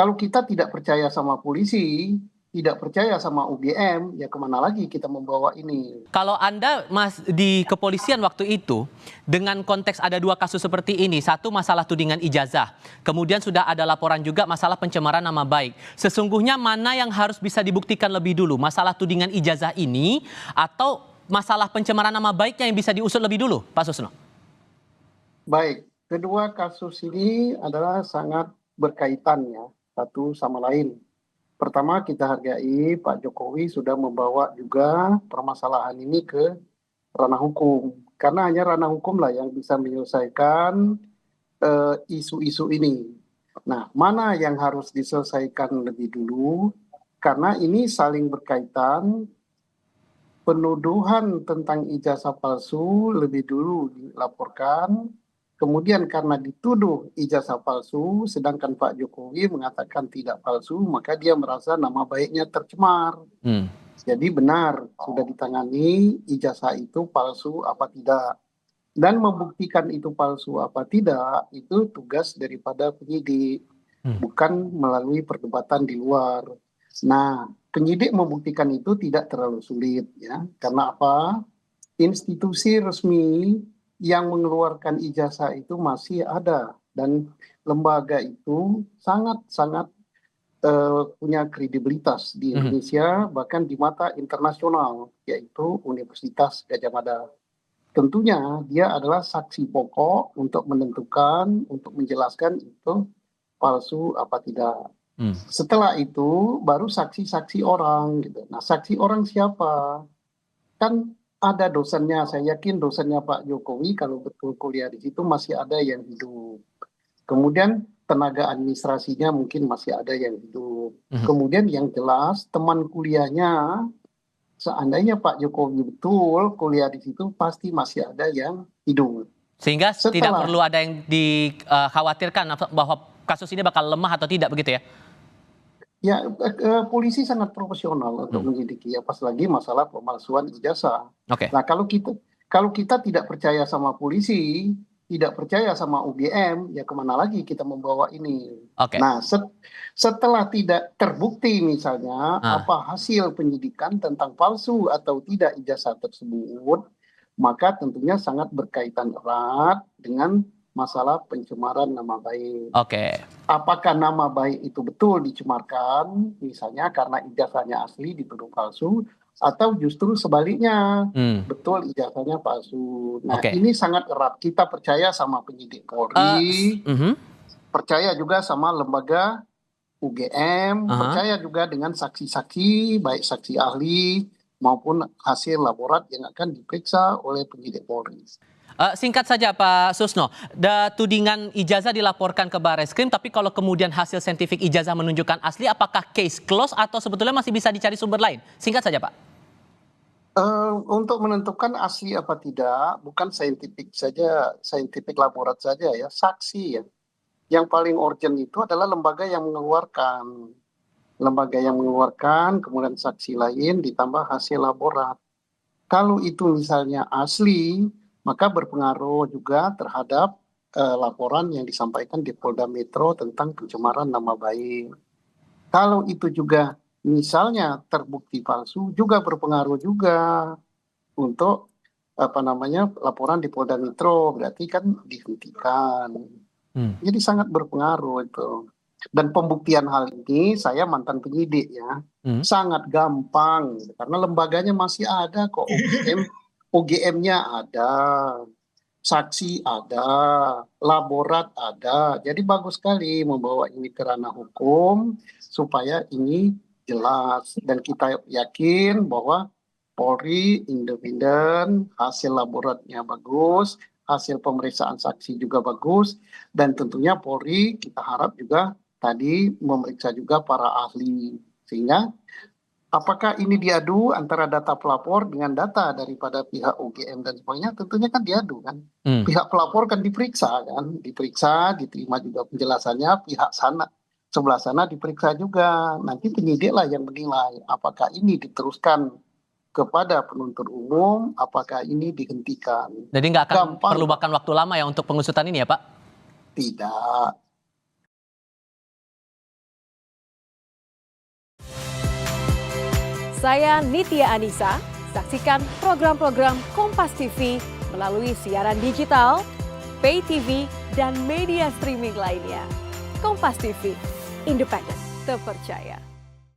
Kalau kita tidak percaya sama polisi, tidak percaya sama UGM, ya kemana lagi kita membawa ini? Kalau Anda Mas di kepolisian waktu itu dengan konteks ada dua kasus seperti ini, satu masalah tudingan ijazah, kemudian sudah ada laporan juga masalah pencemaran nama baik. Sesungguhnya mana yang harus bisa dibuktikan lebih dulu, masalah tudingan ijazah ini atau masalah pencemaran nama baiknya yang bisa diusut lebih dulu, Pak Susno? Baik, kedua kasus ini adalah sangat berkaitan ya, satu sama lain. Pertama, kita hargai Pak Jokowi sudah membawa juga permasalahan ini ke ranah hukum. Karena hanya ranah hukum lah yang bisa menyelesaikan isu-isu ini. Nah, mana yang harus diselesaikan lebih dulu? Karena ini saling berkaitan, penuduhan tentang ijazah palsu lebih dulu dilaporkan. Kemudian karena dituduh ijazah palsu, sedangkan Pak Jokowi mengatakan tidak palsu, maka dia merasa nama baiknya tercemar. Jadi benar, sudah ditangani ijazah itu palsu apa tidak. Dan membuktikan itu palsu apa tidak, itu tugas daripada penyidik, bukan melalui perdebatan di luar. Nah, penyidik membuktikan itu tidak terlalu sulit ya. Karena apa? Institusi resmi yang mengeluarkan ijazah itu masih ada dan lembaga itu sangat-sangat punya kredibilitas di Indonesia bahkan di mata internasional, yaitu Universitas Gadjah Mada. Tentunya dia adalah saksi pokok untuk menentukan, untuk menjelaskan itu palsu apa tidak. Setelah itu baru saksi-saksi orang gitu. Nah, saksi orang siapa? Kan ada dosennya, saya yakin dosennya Pak Jokowi kalau betul kuliah di situ masih ada yang hidup. Kemudian tenaga administrasinya mungkin masih ada yang hidup. Kemudian yang jelas teman kuliahnya, seandainya Pak Jokowi betul kuliah di situ pasti masih ada yang hidup. Sehingga tidak Setelah perlu ada yang dikhawatirkan bahwa kasus ini bakal lemah atau tidak begitu ya? ya polisi sangat profesional untuk menyelidiki ya pas lagi masalah pemalsuan ijazah. Oke. Nah, kalau kita tidak percaya sama polisi, tidak percaya sama UGM, ya kemana lagi kita membawa ini? Oke. Nah, setelah tidak terbukti misalnya Ah, apa hasil penyidikan tentang palsu atau tidak ijazah tersebut, maka tentunya sangat berkaitan erat dengan masalah pencemaran nama baik. oke. Apakah nama baik itu betul dicemarkan, misalnya karena ijazahnya asli dituduh palsu, atau justru sebaliknya, betul ijazahnya palsu. Nah, Oke. ini sangat erat. Kita percaya sama penyidik Polri, percaya juga sama lembaga UGM, Aha. percaya juga dengan saksi-saksi, baik saksi ahli maupun hasil laborat yang akan diperiksa oleh penyidik Polri. Singkat saja Pak Susno, tudingan ijazah dilaporkan ke Barreskrim, tapi kalau kemudian hasil saintifik ijazah menunjukkan asli, apakah case close atau sebetulnya masih bisa dicari sumber lain? Singkat saja Pak. Untuk menentukan asli apa tidak, bukan saintifik saja, saintifik laborat saja ya, saksi ya. Yang paling urgent itu adalah lembaga yang mengeluarkan. Lembaga yang mengeluarkan, kemudian saksi lain ditambah hasil laborat. Kalau itu misalnya asli, maka berpengaruh juga terhadap laporan yang disampaikan di Polda Metro tentang pencemaran nama baik. Kalau itu juga misalnya terbukti palsu, juga berpengaruh juga untuk apa namanya laporan di Polda Metro, berarti kan dihentikan. Jadi sangat berpengaruh itu. Dan pembuktian hal ini saya mantan penyidik ya, sangat gampang karena lembaganya masih ada kok. OGM-nya ada, saksi ada, laborat ada. Jadi bagus sekali membawa ini ke ranah hukum supaya ini jelas dan kita yakin bahwa Polri independen, hasil laboratnya bagus, hasil pemeriksaan saksi juga bagus, dan tentunya Polri kita harap juga tadi memeriksa juga para ahli. Sehingga apakah ini diadu antara data pelapor dengan data daripada pihak UGM dan sebagainya, tentunya kan diadu kan. Pihak pelapor kan diperiksa, diterima juga penjelasannya, pihak sana sebelah sana diperiksa juga. Nanti penyidiklah yang menilai apakah ini diteruskan kepada penuntut umum, apakah ini dihentikan. Jadi nggak akan Gampang perlu kok. makan waktu lama ya untuk pengusutan ini ya Pak? Tidak. Saya Nitya Anissa. Saksikan program-program Kompas TV melalui siaran digital, pay TV, dan media streaming lainnya. Kompas TV, independen, terpercaya.